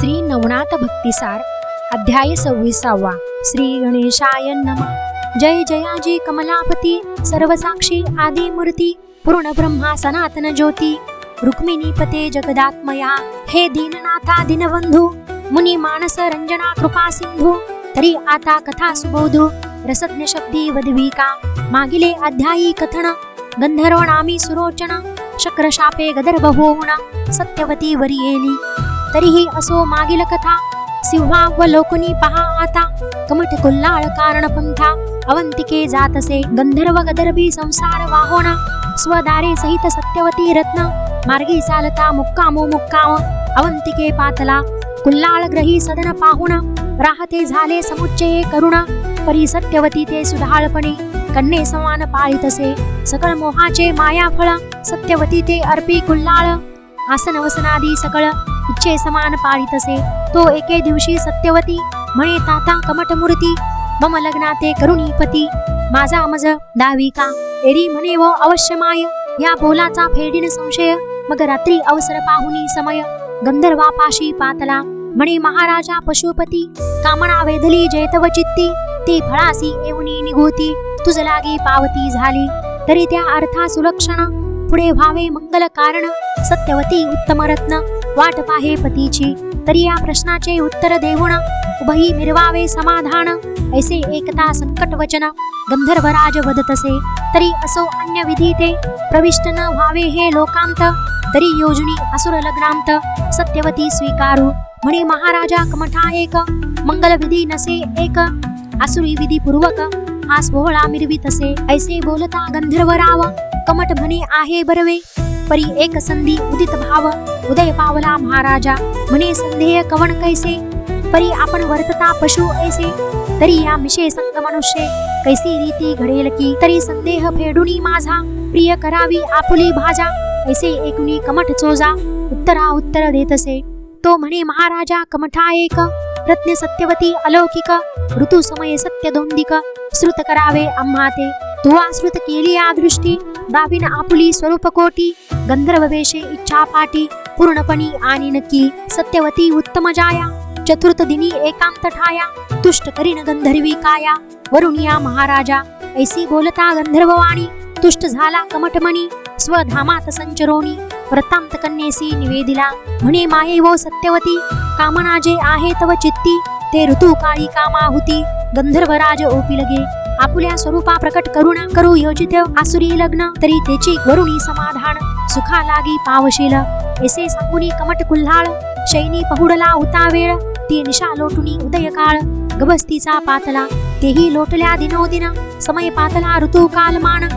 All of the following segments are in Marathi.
श्री नवनाथ भक्तिसार अध्याय 26 श्री गणेशाय नमः। जय जयाजी कमलापती सर्वसाक्षी आदिमूर्ती पूर्ण ब्रह्मा सनातन ज्योती रुक्मिणीपते जगदात्मया हे दीननाथा दीनबंधू मुनी मानस रंजना कृपा सिंधू तरी आता कथा सुबोधू रसज्ञ शब्दी वदविका मागिले अध्यायी कथन गंधर्व नामी सुरोचन शक्रशापे गदर्भ होऊन सत्यवती वरी येली तरीही असो मागील कथा सिंहावलोकनी पहा आता कमठ कुल्लाळ कारण पंथा अवंतिके जातसे गंधर्व गदर्भी संसार वाहोना स्वदारे सहित सत्यवती रत्न मार्गी चालता मुक्कामो मुक्काम अवंतिके पातला कुल्लाळ ग्रही सदन पाहुणा राहते झाले समुच्चये करुणा परी सत्यवती ते सुधाळपणे कन्ये समान पाळीतसे सकळ मोहाचे मायाफळ सत्यवती ते अर्पी कुल्लाळ आसन वसनादी सकळ इच्छे समान पाळीतसे तो एके दिवशी सत्यवती म्हणे ताता कमट मूर्ती मम लग्नाते करुणीपती माझा मज दाविका एरी म्हणे व अवश्य माय या बोलाचा फेडीन संशय मग रात्री अवसर पाहुनी समय गंधर्वापाशी पातला म्हणे महाराजा पशुपती कामना वेधली जैतव चित्ती ती फळासी एवनी निघोती तुझ लागी पावती झाली तरी त्या अर्था सुलक्षण पुढे व्हावे मंगल कारण सत्यवती उत्तम रत्न वाट पाहे पतीची तरी या प्रश्नाचे उत्तर देऊन उभही मिरवावे समाधान ऐसे एकता संकट वचन गंधर्वराज वदतसे तरी असो अन्य विधी ते प्रविष्ट न व्हावे हे लोकांत तरी योजनी असुर लग्नांत सत्यवती स्वीकारू म्हणे महाराजा कमठा एक मंगल विधी नसे एक आसुरी विधी पूर्वक हा सोहळा मिरवितसे ऐसे बोलता गंधर्वराव कमट म्हणे आहे बरवे परी एक संधी उदित भाव उदय पावला महाराजा म्हणे संदेह कवन कैसे परी आपण वर्तता पशु ऐसे तरी या मिशे संग मनुष्य कैसी रीती घडेल की तरी संदेह फेडुनी माझा प्रिय करावी आपुली भाजा ऐसे एकूणी कमठ चोजा उत्तरा उत्तर देतसे तो म्हणे महाराजा कमठा एक रत्न सत्यवती अलौकिक ऋतू समय सत्य दोंदिक श्रुत करावे आम्हा ते तुवा श्रुत केली या दृष्टी दाविन आपुली स्वरूप कोटी गंधर्व वेशे इच्छा पाटी पूर्णपणी आणि नक्की सत्यवती उत्तम जाया चतुर्थ दिनी एकांत ठाया तुष्ट करीन गंधर्वी काया वरुणिया महाराजा ऐसी बोलता गंधर्ववाणी तुष्ट झाला कमटमणी स्वधामात संचरोनी व्रतांत कन्येसी निवेदिला म्हणे माये वो सत्यवती कामना जे आहे तव चित्ती ते ऋतू काळी कामाहुती गंधर्वराज ओपी लगे आपुल्या स्वरूपा प्रकट करुणा करू योजित आसुरी लग्न तरी त्याची वरुणी समाधान सुखा लागी पावशील ऐसे सांगुनी कमट कुल्हाळ शैनी पहुडला उता वेळ ती निशा लोटुनी उदय काळ गबस्तीचा पातला तेही लोटल्या दिनोदिन समय पातला ऋतू कालमान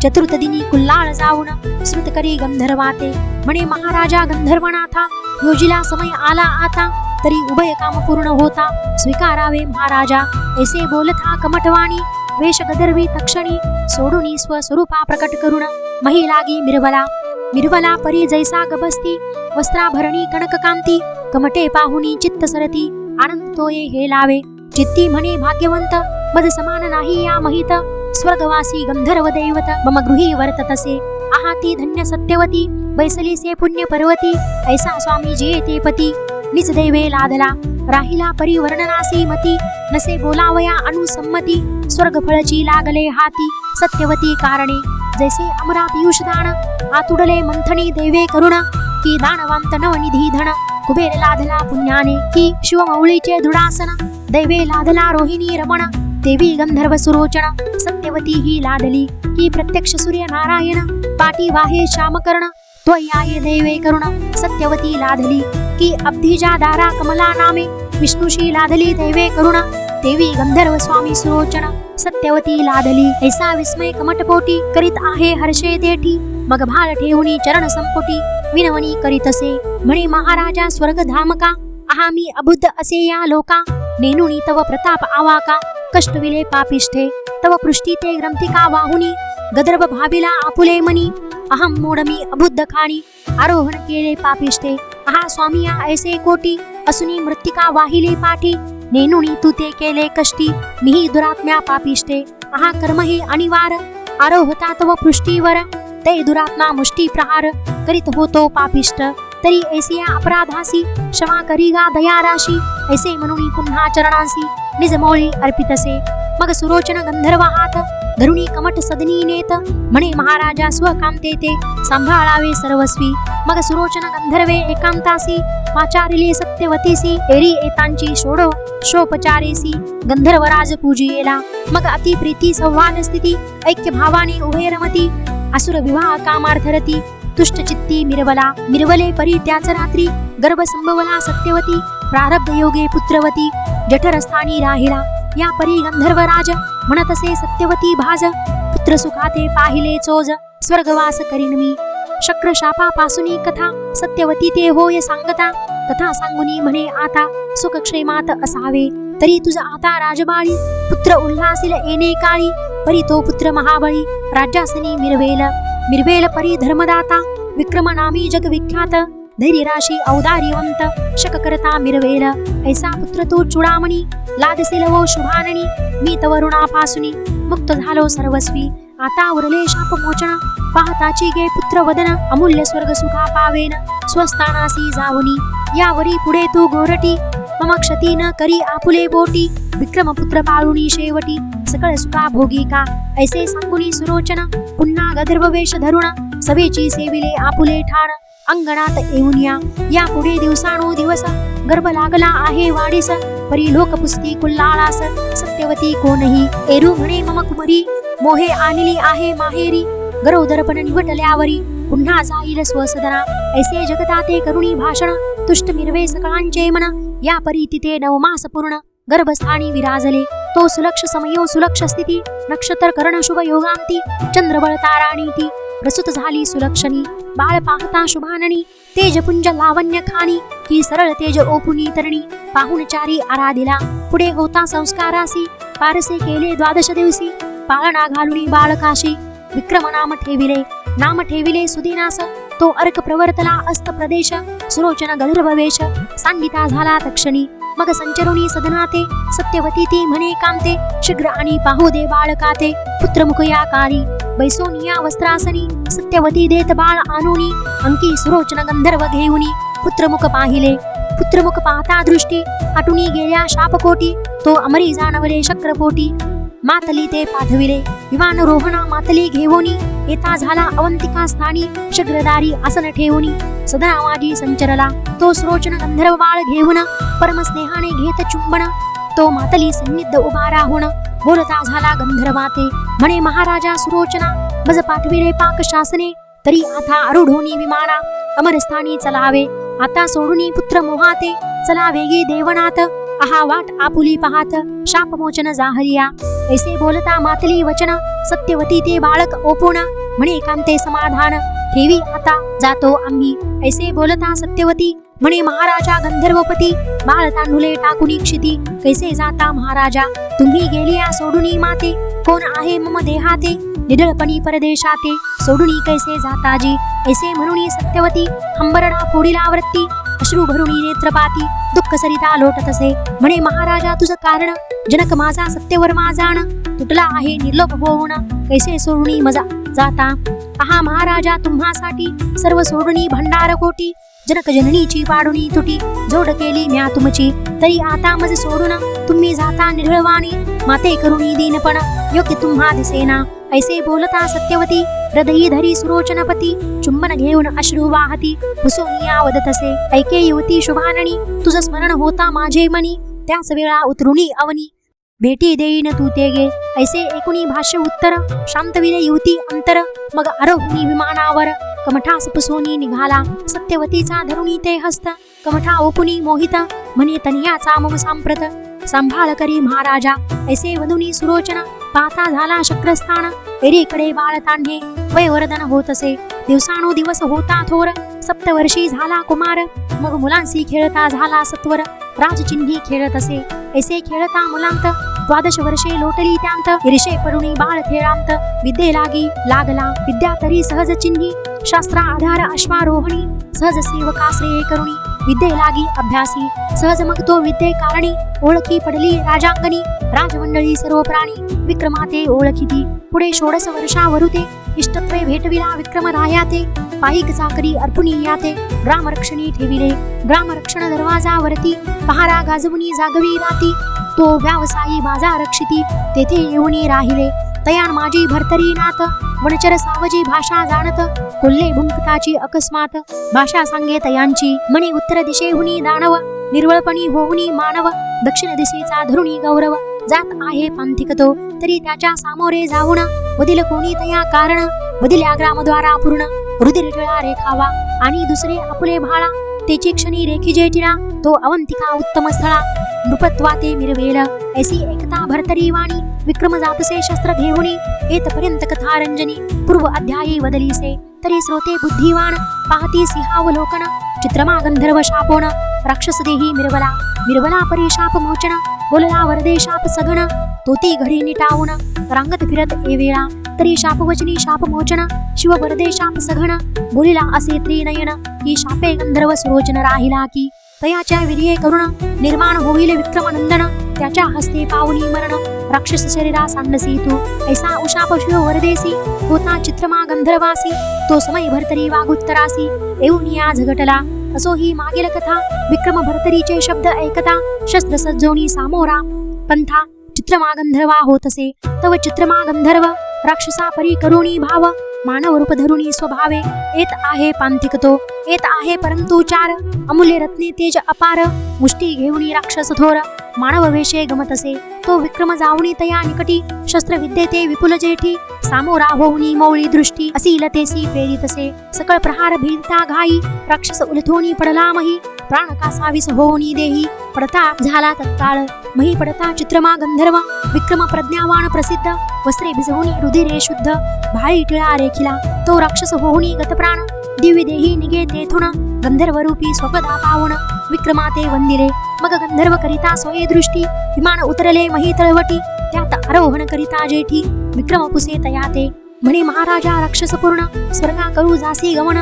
चतुर्थ दिनी कुल्हाळ जाऊन श्रुत करी गंधर्वाते म्हणे महाराजा गंधर्वनाथा योजिला समय आला आता तरी उभय काम पूर्ण होता स्वीकारावे महाराजा ऐसे बोलथा कमटवाणी वेश गदर्वी तक्षणी सोडुनी स्वस्वरूपा प्रकट करुण महिलागी मिरवला परी जैसा गबस्ती वस्त्राभरणी कनककांती कमटे पाहुनी चित्त सरती आनंद तोये हे लावे चित्ती म्हणे भाग्यवंत मज समान नाही या महित स्वर्गवासी गंधर्व दैवत मम गृही वर्ततसे आहाती धन्य सत्यवती बैसली से पुण्य पर्वती ऐसा स्वामी जे ते पती निज दैवे लादला राहिला परिवर्णनासी मती नसे बोलावया अनुसम्मती स्वर्ग फळची लागले हाती सत्यवती कारणे जैसे अमरा पियुष दान आतुडले मंथनी देवे करुणा की दानवांत नवनिधी धन कुबेर लादला पुण्याने की शिवमौळीचे दृढासन दैवे लादला रोहिणी रमण देवी गंधर्व सुरोचन सत्यवती ही लादली की प्रत्यक्ष सूर्य नारायण पाटी वाहे श्यामकर्ण त्वयाये दैवे करुण सत्यवती लादली की अब्धिजा दारा कमला नामे विष्णुशी लादली दैवे करुण देवी गंधर्व स्वामी सुरोचन सत्यवती लादली ऐसा विस्मय कमटपोटी करीत आहे हर्षे देठी मग भाल ठेवणी चरण संपुटी विनवणी करीतसे म्हणे महाराजा स्वर्ग धामका आहामी अबुद्ध असे या लोका नेनुनी तव प्रताप आवाका कष्टविले पापिष्ठे तव पृष्ठी ते ग्रंथिका वाहुनी गदर्भ भाविला आपुले मनी अहम मोडमी अबुद्ध खाणी आरोहण केले पापिष्ठे आहा स्वामिया ऐसे कोटी असुनी मृत्तिका वाहिले पाठी नेनुनी तू ते केले कष्टी मिही दुरात्म्या पापिष्ठे आहा कर्मही अनिवार आरोहता तव पृष्ठीवर ते दुरात्मा मुष्टी प्रहार करीत होतो पापिष्ट तरी ऐसिया अपराधासी क्षमा करी गा दया राशी. ऐसे म्हणून पुन्हा चरणांसी निज मोळी अर्पितसे. मग सुरोचन गंधर्व हात धरुणी कमट सदनी नेत म्हणे महाराजा स्वकांते ते सांभाळावे सर्वस्वी. मग सुरोचन गंधर्वे एकांतासी वाचारिले सत्यवतीसी एरी एतांची शोडो शोपचारेसी गंधर्वराज पूजियेला. मग अति प्रीती संवाद स्थिती ऐक्य भावाने उभे रमती असुर विवाह कामार्थरती तुष्ट चित्ती मिरवले परी त्याच रात्री गर्भ संभवला सत्यवती प्रारब्ध योगे पुत्रवती जठरस्थानी राहिला या परी गंधर्वराज म्हणत असे सत्यवती भाज पुत्र सुखाते पाहिले चोज स्वर्गवास करीन मी. शक्र शापापासुनी कथा सत्यवती ते होय सांगता कथा सांगुनी म्हणे आता सुखक्षेमात असावे तरी तुझ आता राजबाळी पुत्र उल्हासील येणे काळी परी तो पुत्र महाबळी राज्यासनी मिरवेल परी धर्मदाता विक्रम नामी जग विख्यात धैर्य राशी औदार्यवंत शक करता मिरवेल ऐसा पुत्र तो चुडामणी लादसेल वो शुभाननी. मी तवरुणापासुनी मुक्त झालो सर्वस्वी आता उरले शाप मोचन पाहताची गे पुत्र वदन अमूल्य स्वर्ग सुखा पावेन स्वस्थानासी जावनी. यावरी पुढे तू गोरटी मम क्षती न करी आपुले बोटी विक्रम पुत्र पाळुनी शेवटी सकळ सुखा भोगी का. ऐसे सांगुनी सुरोचन पुन्हा गंधर्व वेश धरुण सभेची सेविले आपुले ठाण अंगणात येऊन या पुढे दिवसानुदिवस गर्भ लागला आहे वाढीस परी लोक पुस्ती कुल्लाळास सत्यवती कोणही एरू म्हणे मम कुमरी मोहे आणली आहे माहेरी गरोदरपण निवटल्यावरी पुन्हा जाईल स्वसदना. ऐसे जगताते करुणी भाषण तुष्ट मिरवे सकळांचे मन या परी तिथे नवमास पूर्ण गर्भस्थानी विराजले तो सुलक्ष समयो सुलक्ष स्थिती नक्षत्र कर्ण शुभ योगांती चंद्रबळ ताराणीती प्रसूत झाली सुलक्षणी बाळ पाहता शुभाननी तेजपुंज लावण्य खाणी ही सरळ तेज ओपुनी तरणी पाहुणचारी आराधिला पुढे होता संस्कारासी पारसे केले द्वादश दिवसी पाळणा घालुनी बाळकाशी विक्रम नाम ठेविले सुदिनास तो अर्क प्रवर्तला अस्त प्रदेश सुरोचन गंधर्ववेश सांगिता झाला तक्षणी. मग संचरुणी सदनाते सत्यवती ती म्हणे कांते शीघ्र आणि पाहू दे बाळकाते पुत्रमुख या काळी बैसोनिया वस्त्रासनी सत्यवती देत बाळ आणुनी अंकी सुरोचन गंधर्व घेऊनी पुत्रमुख पाहिले. पुत्रमुख पाहता दृष्टी आटुनी गेल्या शापकोटी तो अमरी जाणवले शक्रपोटी मातली ते पाठविले विमान रोहणा मातली घेऊनी येता झाला अवंतिका स्थानी शीघ्रदारी आसन ठेवूनी सदना माझी संचरला तो सुरोचन गंधर्व बाळ घेऊन परमस्नेहाने घेत चुंबन तो मातली सन्निध उभा राहून बोलता झाला गंधर्वाते म्हणे महाराजा सुरोचना मज पाठविले पाक शासने तरी आता आरूढोनी विमाना अमरस्थानी चलावे आता सोडुनी पुत्र मोहाते चला वेगी देवनाथ आहा वाट आपुली पाहात शापमोचन जाहलिया. ऐसे बोलता मातली वचन सत्यवती ते बाळक ओपून म्हणे कांते समाधान ठेवी आता जातो आम्ही. ऐसे बोलता सत्यवती म्हणे महाराजा गंधर्वपती बाळ तांडुले टाकुनी क्षिती कैसे जाता महाराजा तुम्ही गेलिया सोडुनी माते कोण आहे मम देहाते निडळपणी परदेशाते सोडुनी कैसे जाताजी. ऐसे म्हणून सत्यवती हंबरडा फोडीला वृत्ती अश्रू भरुणी नेत्रपाती दुःख सरिता लोटतसे म्हणे महाराजा तुझं कारण जनक माझा सत्यवर्मा जाण तुटला आहे निर्लोप होऊन कैसे सोडुनी मजा जाता. आहा महाराजा तुम्हासाठी सर्व सोडुनी भंडार कोटी जनक जननीची पाडुनी तुटी जोड केली म्या तुमची तरी आता मज सोडून तुम्ही जाता निढळवाणी माते करुणी दीनपण योग्य तुम्हा दिसेना. ऐसे बोलता सत्यवती हृदयी धरी सुरोचनपती चुंबन घेऊन अश्रू वाहती हुसोनिया वदतसे ऐके युवती शुभाननी तुझं स्मरण होता माझे मनी त्याच वेळा उतरुणी अवनी भेटी देईन तू ते गे. ऐसे एकुणी भाष्य उत्तर शांतविले युवती अंतर मग आरोहणी विमानावर कमठास पुसोनी निघाला सत्यवतीचा धरुणी ते हस्त कमठा ओपुनी मोहित म्हणे तनियाचा मम सांप्रत सांभाळ करी महाराजा. ऐसे वधुनी सुरोचन पाता झाला शक्रस्थान एरीकडे बाळ तांढे वयवर्धन होतसे दिवसानुदिवस होता थोर सप्तवर्षी झाला कुमार मग मुलांशी खेळता झाला सत्वर राजचिन्ही खेळत असे. ऐसे खेळता मुलांत द्वादश वर्षे लोटली त्यांत ईर्षे परुणी बाळ खेळांत विद्ये लागला विद्या तरी सहज चिन्ही शास्त्रा आधार अश्वारोहणी सहज सेवकाश्रये करुणी विद्ये लागी अभ्यासी सहज मग तो विद्ये कारणी ओळखी पडली राजांगणी राजमंडळी सर्व प्राणी विक्रमाते ओळखिती पुढे 16 वर्षावरुते इष्टत्वे भेटविला विक्रम रायाते पाईक चाकरी अर्पुनी याते ग्रामरक्षणी ठेविले ग्रामरक्षण दरवाजावरती पहारा गाजवुनी जागवी राती तो व्यावसायी बाजार रक्षिती तेथे येऊनी राहिले तयान माझी भरतरी नात वनचर सावजी भाषा जाणत कोल्हे भुंकताची अकस्मात भाषा सांगे तयांची म्हणे उत्तर दिशेहुनी दानव निर्वळपणी होऊनी मानव दक्षिण दिशेचा धरुणी गौरव जात आहे पांथिक तो तरी त्याच्या सामोरे जाऊन वदिल कोणी तया कारण वदिल्या ग्रामद्वारा पूर्ण रुधिर टिळा रेखावा आणि दुसरे आपुले भाळा तेची क्षणी रेखिजे टिळा तो अवंतिका उत्तम स्थळा नृपत्वाते मिरवेल ऐसी एकता भरतरी वाणी विक्रम जातसे शस्त्र घेऊनी येतपर्यंत कथा रंजनी पूर्व अध्यायी वदलीसे तरी श्रोते बुद्धिवान पाहती सिंहावलोकन चित्रमा गंधर्व शापोन राक्षस देही मिरवला मिरवला परी शाप मोचन बोलला वरदे शाप सघन तो ती घडी निटावून रांगत फिरत एवेळा तरी शापवचनी शाप मोचन शिव वरदे शाप सघन बोलिला असे त्रिनयन की शापे गंधर्व सुरोचन राहिला की तयाच्या विर्ये करुण निर्माण होईल विक्रमनंदन त्याच्या हस्ते पावनी मरण राक्षस शरीरा सांडसी तू ऐसा उशाप शिव वरदेसी होता चित्रमा गंधर्वासी तो समय भरतरी वागुत्तरासी येऊन या झगटला असो ही मागील कथा विक्रम भरतरीचे शब्द ऐकता शस्त्र सज्जोनी सामोरा पंथा चित्रमा गंधर्वा होतसे तव चित्रमा गंधर्व राक्षसा परी करुणी भाव मानव रूप धरुणी स्वभावे येत आहे पांथिक तो येत आहे परंतु चार अमूल्य रत्ने तेज अपार मुष्टी घेऊनी राक्षस थोर मानव वेशे गमतसे तो विक्रम जाऊनी तया निकटी शस्त्र विद्ये ते विपुल जेठी सामोरा होऊनी मौळी दृष्टी असी लतेसी प्रेरितसे सकळ प्रहार भीता घाई राक्षस उलथोनी पडला मही प्राण कासावीस होऊनी देही पडता झाला तत्काळ मही पडता चित्रमा गंधर्व विक्रम प्रज्ञावान प्रसिद्ध वस्त्रे भिजवूनी रुधिरे शुद्ध भाळी टिळा रेखिला तो राक्षस होऊनी गतप्राण दिव्य देही निगे तेथुन गंधर्व रूपी स्वपदा पावून विक्रमाते वंदिले मग गंधर्व करिता सोये दृष्टी विमान उतरले मही तळवटी त्यात आरोहण करिता जेठी विक्रम पुसे तयाते म्हणे महाराजा राक्षसपूर्ण स्वर्गा करू जासी गमन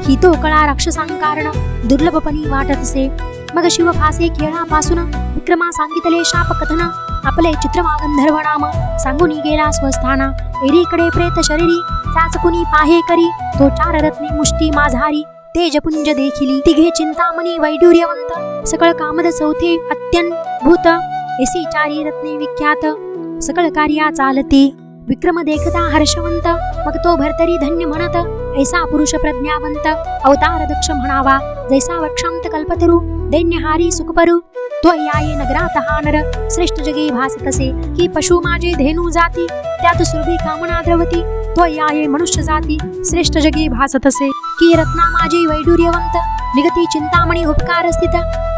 ही तो कळा राक्षसांकारण दुर्लभपणी वाटतसे मग शिव फासे खेळापासून विक्रमा सांगितले शाप कथन आपले चित्रमा गंधर्व नाम सांगूनी गेला स्वस्थाना एरीकडे प्रेत शरीरी चाचकुनी पाहे करी तो चार रत्ने मुष्टी माझारी तेजपुंज देखिली तिघे चिंतामणी वैडूर्यवंत सकळ कामद चौथे अत्यंभूत एसी चारी रत्ने विख्यात सकळ कार्या चालते विक्रम देखता हर्षवंत मग तो भरतरी धन्य म्हणत ऐसा पुरुष प्रज्ञावंत अवतार दक्ष म्हणावा जैसा वक्षांत कल्पतरू दैन्यहारी सुखपरू तो याये नगरात हा नर श्रेष्ठ जगी भासतसे की पशु माझे धेनू जाती त्यात सुरभी कामना द्रवती तो याये मनुष्य जाती श्रेष्ठ जगी भासतसे की रत्ना माझी वैडूर्यवंत निगती चिंतामणी उपकार स्थित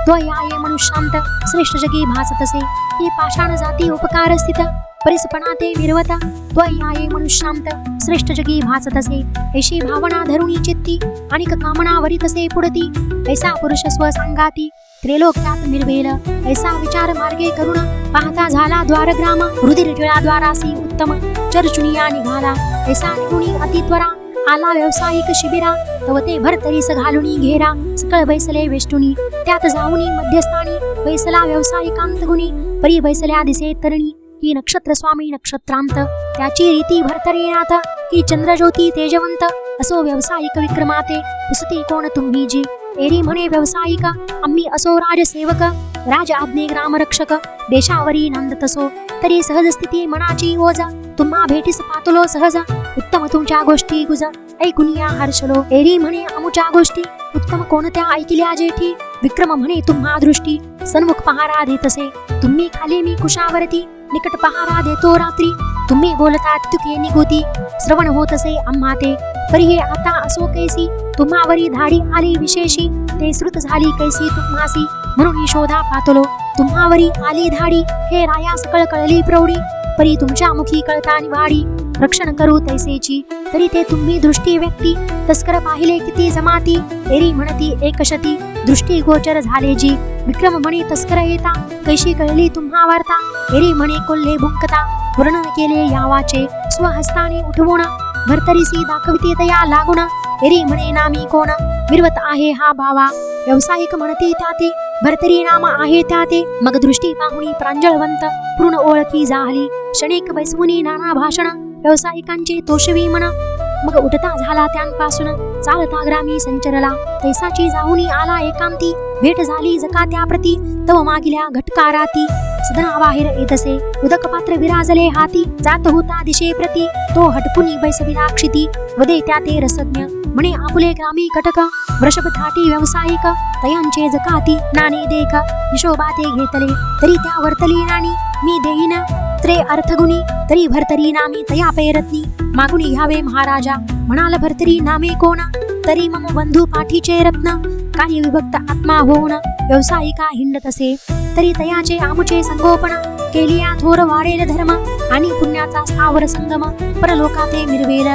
तो याये मनुष्यांत श्रेष्ठ जगी भासतसे की पाषाण जाती उपकार स्थित परिसपणा ते विरवत त्वयाये मनुष्यांत श्रेष्ठ जगी भासतसे ऐशी भावना धरुणी चित्ती अनिक कामना वरितसे पुढती ऐसा पुरुष स्वसंगाती त्रिलोक्यात निर्वेल ऐसा विचार मार्गे करुण पाहता झाला द्वारग्राम रुधिर टिळा द्वारासी उत्तम चर्चुनिया निघाला ऐसा निगुणी अतित्वरा आला व्यावसायिक शिबिरा तव ते भरतरीस घालुनी घेरा सकळ बैसले वेष्टुनी त्यात जाऊनी मध्यस्थानी बैसला व्यावसायिकांत गुणी परी बैसल्या दिसे तरणी की नक्षत्र स्वामी नक्षत्रांत त्याची रीती भरतरीनाथ की चंद्रज्योती तेजवंत असो व्यावसायिक विक्रमाते उसती कोण तुम्ही जी एरी म्हणे व्यावसायिक आम्ही असो राजसेवक राज आज्ञे ग्रामरक्षक देशावरी नंदतसो तरी सहज स्थिती मनाची ओज तुम्हा भेटीस पातलो सहज उत्तम तुमच्या गोष्टी गुज ऐकुनिया हर्षलो एरी म्हणे अमुच्या गोष्टी उत्तम कोणत्या ऐकिल्या जेठी विक्रम म्हणे तुम्हा दृष्टी सन्मुख पहारा देतसे तुम्ही खाली मी कुशावरती निकट पहारा देतो रात्री तुम्ही बोलता तुके निगोती श्रवण होतसे आम्हा ते परी हे आता असो कैसी तुम्हावरी धाडी आली विशेषी ते श्रुत झाली कैसी तुम्हासी म्हणून शोधा पातलो तुम्हावरी आली धाडी हे राया सकळ कळली प्रौढी परी तुमच्या मुखी कळता निवाडी रक्षण करू तैसेची तरी ते तुम्ही दृष्टी व्यक्ती तस्कर पाहिले किती जमाती एरी म्हणती एकशती दृष्टी गोचर झाले जी विक्रम म्हणे तस्कर येता कैशी कळली तुम्हा वार्ता एरी म्हणे कोल्हे भुंकता वर्णन केले यावाचे स्वहस्ताने उठवून भरतरीसी दाखविते तया लागुण एरी म्हणे नामी कोण विरवत आहे हा भावा व्यावसायिक म्हणती त्याते भरतरी नाम आहे त्याते मग दृष्टी पाहुणी प्रांजळवंत पूर्ण ओळखी झाली क्षणिक बैसवुनी नाना भाषण व्यावसायिकांचे तोषवी मन मग उठता झाला त्यांपासून चालता ग्रामी संचरला. तैसाची जाऊनी आला एकांती, भेट झाली जकात्याप्रती तव मागिल्या घटकाराती. सदनाबाहेर येतसे उदक पात्र विराजले हाती, जात होता दिशे प्रती तो हटकुनी बैसविला क्षिती. वदे त्या ते रसज्ञ म्हणे आपुले ग्रामी कटक, वृषभ थाटी व्यावसायिक तयांचे जकाती नाणे देख. हिशोबा ते घेतले तरी त्या वर्तली नाणी, मी देईन त्रे अर्थगुणी तरी भरतरी नामी तया पेरत्नी. मागुनी घ्यावे महाराजा म्हणाल भरतरी नामे कोण, तरी मम बंधू पाठीचे रत्न काही विभक्त आत्मा होऊन. व्यावसायिका हिंडतसे तरी तयाचे आमुचे संगोपन, केलिया थोर वाढेल धर्म आणि पुण्याचा स्थावर संगम. परलोकाते मिरवेल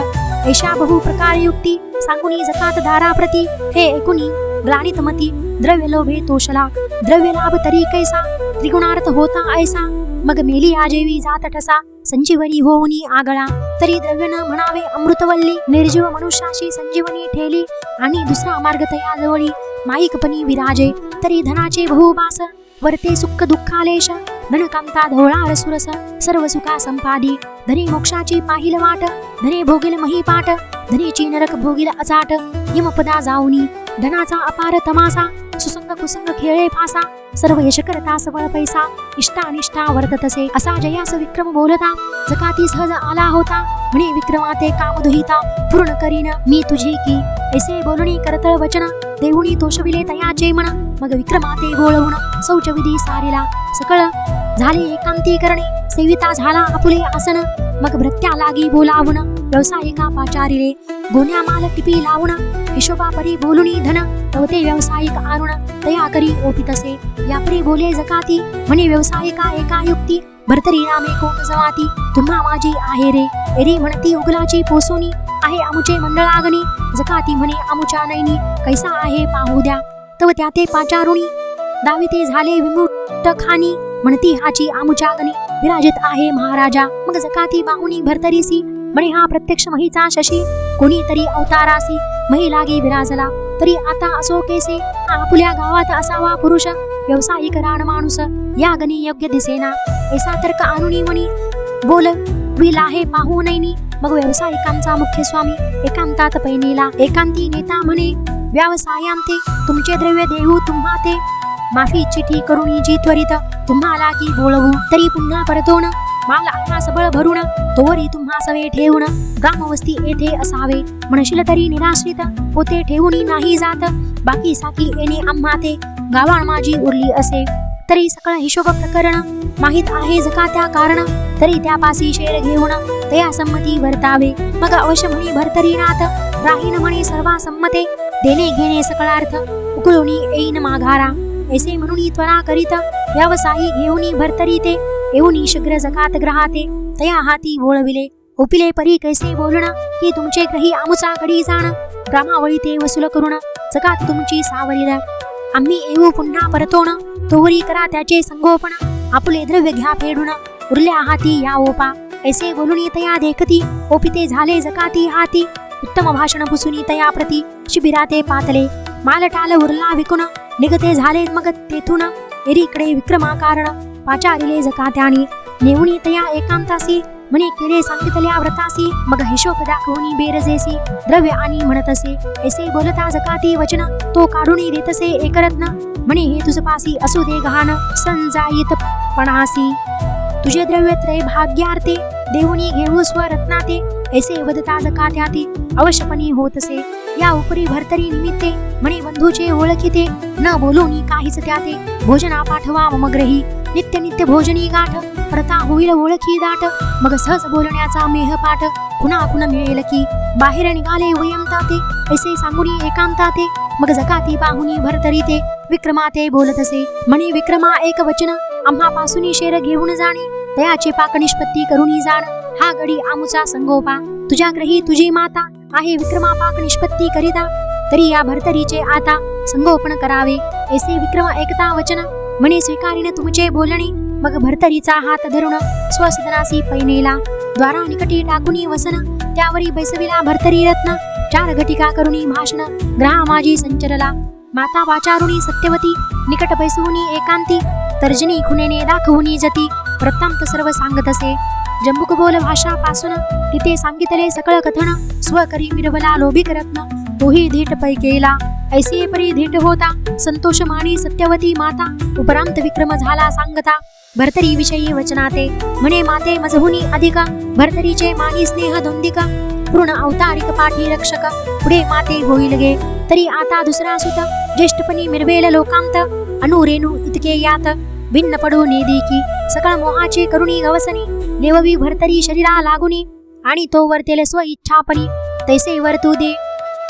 ऐशा बहु प्रकार युक्ती, सांगुनी जकात दाराप्रती हे ऐकुनी ग्लानित मती. द्रव्य लोभे तोषला द्रव्य लाभ तरी कैसा, त्रिगुणार्थ होता ऐसा. मग मेली आजेवी जात ठसा, संजीवनी होऊनी आगळा. तरी द्रव्य न म्हणावे अमृतवल्ली, निर्जीव मनुष्याशी संजीवनी ठेली आणि दुसरा मार्ग तया जवळी. माईकपणी विराजे तरी धनाचे बहुबास, वर्ते सुख दुःखालेश धनकांता धवळा सुरस. सर्व सुखा संपादी धनी मोक्षाची पाहिल वाट, धने भोगिल महीपाट धनेची नरक भोगिल अचाट. यमपदा जाऊनी धनाचा अपार तमासा, सुसंग कुसंग खेळे फासा. सर्व यश करता सबळ पैसा, इष्टा अनिष्टा वर्ततसे असा जयास विक्रम बोलता. जकाती सहज आला होता म्हणे विक्रमाते काम दुहिता. पूर्ण करीन मी तुझी की ऐसे बोलणी करतळ वचन, देऊनी तोषविले तयाचे मन. मग विक्रमाते गोळवून शौचविधी सारिला, सकळ झाले एकांतीकरणे सेविता झाला आपुले आसन. मग भृत्या लागी बोलावून व्यावसायिका पाचारिले, गोण्या माल टिपी लावून. हिशोबा परी बोलुनी धन तवते व्यावसायिक आणून, तया करी ओपितसे यापरी बोले जकाती. म्हणे व्यावसायिका एका युक्ती, भरतरी नामे कोण जवाती. तुम्हा माझी आहे रे एरी म्हणती उगलाची पोसोनी, आहे आमुचे मंडळागणी. जकाती म्हणे आमुच्या नैनी कैसा आहे पाहू द्या. तव त्या ते पाचारुणी दाविते झाले विमुक्त खानी, म्हणती हाची आमुच्या गणी विराजित आहे महाराजा. मग जकाती बाहुनी भरतरीसी म्हणे हा प्रत्यक्ष महीचा शशी, कोणीतरी अवतारासी मही लागी विराजला. तरी आता असो केसे हा आपुल्या गावात असावा पुरुष, व्यावसायिक राण माणूस या गणी योग्य दिसेना. ऐसा तर्क आणुनी म्हणी बोल विला हे पाहू नैनी. मग व्यावसायिकांचा मुख्य स्वामी एकांतात पैनेला, एकांती नेता म्हणे व्यावसायांते तुमचे द्रव्य देऊ तुम्हा ते. माफी चिठी करुणी जी त्वरित तुम्हाला की बोलवू, तरी पुन्हा परतोन माल आम्हा सबळ भरून. तोवरी तुम्हा सवे ठेवून ग्रामवस्ती येथे असावे, म्हणशील तरी निराश्रित होते ठेवूनी नाही जात. बाकी साकी येणे आम्हा ते गावाण माझी उरली असे. तरी सकळ हिशोब प्रकरण माहित आहे जकात्या कारण, तरी त्यापासी शेर घेऊन तया संमती वर्तावे. मग अवश्य म्हणी भरतरीनाथ राहीन म्हणे सर्वा संमते, देणे घेणे सकळार्थ उकळूनी येईन माघारा. ऐसे म्हणून त्वरा करीत व्यावसायी घेऊनी भरतरी ते, येऊनी शीघ्र जकात ग्रहाते तया हाती बोळविले. ओपिले परी कैसे बोलण की तुमचे ग्रही आमुचा कडी जाण. ग्रामावळी ते वसूल करून जकात तुमची सावरील, आम्ही येऊ पुन्हा परतोण. तोवरी करा त्याचे संगोपन, आपुले द्रव्य घ्या फेडून उरल्या हाती या ओपा. ऐसे बोलून तया देखती ओपिते झाले जकाती हाती. उत्तम भाषण पुसुनी तया प्रती शिबिराते पातले. मालटाल उरला विकुण निगते झाले मग तेथून. एरीकडे विक्रमाकारण पाचारिले जकात्यानी, नेऊनी तया एकांतासी म्हणे केले सांगितल्या व्रतासी. मग हिशोब दाखवूनी बेरजेसी द्रव्य आणि म्हणतसे. ऐसे बोलता जकाती वचन तो काढूनी देतसे एकरत्न. म्हणे हे तुझपासी असू दे गहाण संजायित पणासी. तुझे द्रव्य त्रय भाग्यार्थे देऊनी घेऊ स्वरत्नाते. ऐसे वदता जकात्याती अवश्यपणी होतसे. या उपरी भरतरी निमित्ते म्हणे बंधूचे ओळखीते, न बोलूनी काहीच त्याते. भोजना पाठवा मम ग्रही नित्य नित्य भोजनी गाठ, प्रथा होईल ओळखी दाट. मग सहज बोलण्याचा मेहपाठ पुन्हा पुन्हा मिळेल की बाहेर निघाले वयमताते. ऐसे सांगुनी एकांताते मग जकाती पाहुनी भरतरी ते विक्रमाते बोलतसे. म्हणे विक्रमा एक वचन आम्हापासून शेर घेऊन जाणे, तयाची पाक निष्पत्ती करुनी जाण. हा गडी आमुचा संगोपा तुझ्या ग्रही तुझी माता आहे. विक्रमा पाक निष्पत्ती करिता तरी या भरतरीचे आता संगोपन करावे. ऐसे विक्रम ऐकता वचन म्हणे स्वीकारीन तुमचे बोलणे. मग भरतरीचा हात धरून स्वसदनासी पैनेला, द्वारा निकटी टाकुनी वसन. त्यावरी बैसविला भरतरी रत्न, 4 घटिका करुणी भाषण ग्रहा माझी संचरला. माता वाचारुणी सत्यवती निकट बैसवुनी एकांती, तर्जनी खुनेने दाखवुनी जती. वृत्तांत सर्व सांगतसे जंबुक बोल भाषापासून तिथे सांगितले सकळ कथन स्वकरी मिरवला लोभिक रत्न तोही धीट पै केला ऐसे परी धीट होता संतोष मानी सत्यवती माता उपरांत विक्रम झाला सांगता भरतरी विषयी वचनाते म्हणे माते मजहुनी अधिक भरतरीचे मानी स्नेह धोंदिका पूर्ण अवतारिक पाठी रक्षक पुढे माते होईल गे तरी आता दुसरा सुत ज्येष्ठपणी मिरवेल लोकांत अनुरेणू इतके यात भिन्न पडू नेदिकी सकळ मोहाचे करुणी गवसनी नेववी भरतरी शरीरा लागुनी आणि तो वर्तेल स्व इच्छापणी तैसे वर्तू दे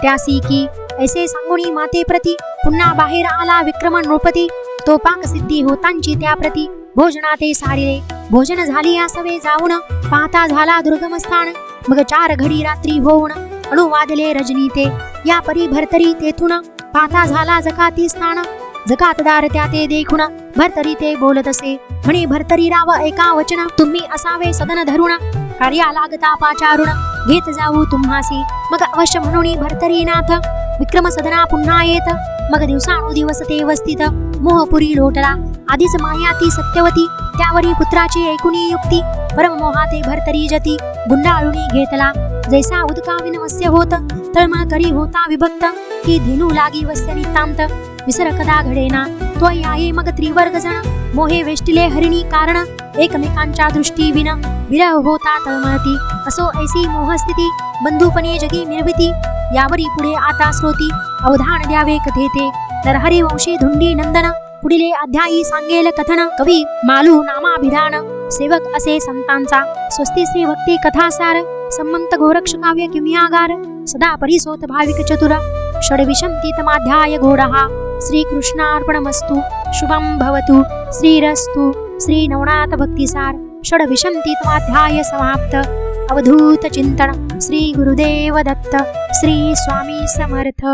त्यासी की ऐसे सांगुनी माते प्रती पुन्हा बाहेर आला विक्रम नृपती तो पाक सिद्धी होतांची त्या प्रती भोजनाते सारिले भोजन झाली आसवे जाऊन पाहता झाला दुर्गम स्थान मग 4 घडी रात्री होऊन अणुवादले रजनीते या परी भरतरी तेथून पाहता झाला जकाती स्थान जकातदार त्या ते देखून भरतरी ते बोलत असे म्हणे भरतरी राव एका वचन तुम्ही असावे सदन धरून कार्या लागता पाचारुण घेत जाऊ तुम्हासी मग अवश्य म्हणून भरतरी नाथ विक्रम सदना पुन्हा येत मग दिवसानुदिवस ते वस्थित मोहपुरी लोटला आधीच माया ती सत्यवती त्यावरी पुत्राची ऐकुनी युक्ती परम मोहाते भरतरी जती गुंडाळुनी घेतला जैसा उदका विनमस्य होत तळमळ करी होता विभक्त की धेनू लागी वस्य नितांत विसर कदा घडेना तो आहे मग त्रिवर्ग जण मोहे वेष्टिले हरिणी कारण एकमेकांच्या दृष्टी विना विरह होता तळमळती असो ऐसी मोहस्थिती बंधुपणे जगी मिरविती यावरी पुढे आता श्रोती अवधान द्यावे कथेते तर हरिवंशी धुंडी नंदन पुढील अध्यायी सांगेल कथन कवी मालू नामाभिधान सेवक असे संतांचा स्वस्ती श्री भक्ती कथासार संमंत गोरक्ष काव्य किमयागार सदा परिसोत भाविक चतुर षड्विशंतितमाध्याय घोडहा श्रीकृष्णार्पणमस्तु शुभं भवतु श्रीरस्तु श्री नवनाथ भक्तिसार षड्विशंतितमाध्याय समाप्त अवधूत चिंतन श्री गुरुदेव दत्त श्री स्वामी समर्थ।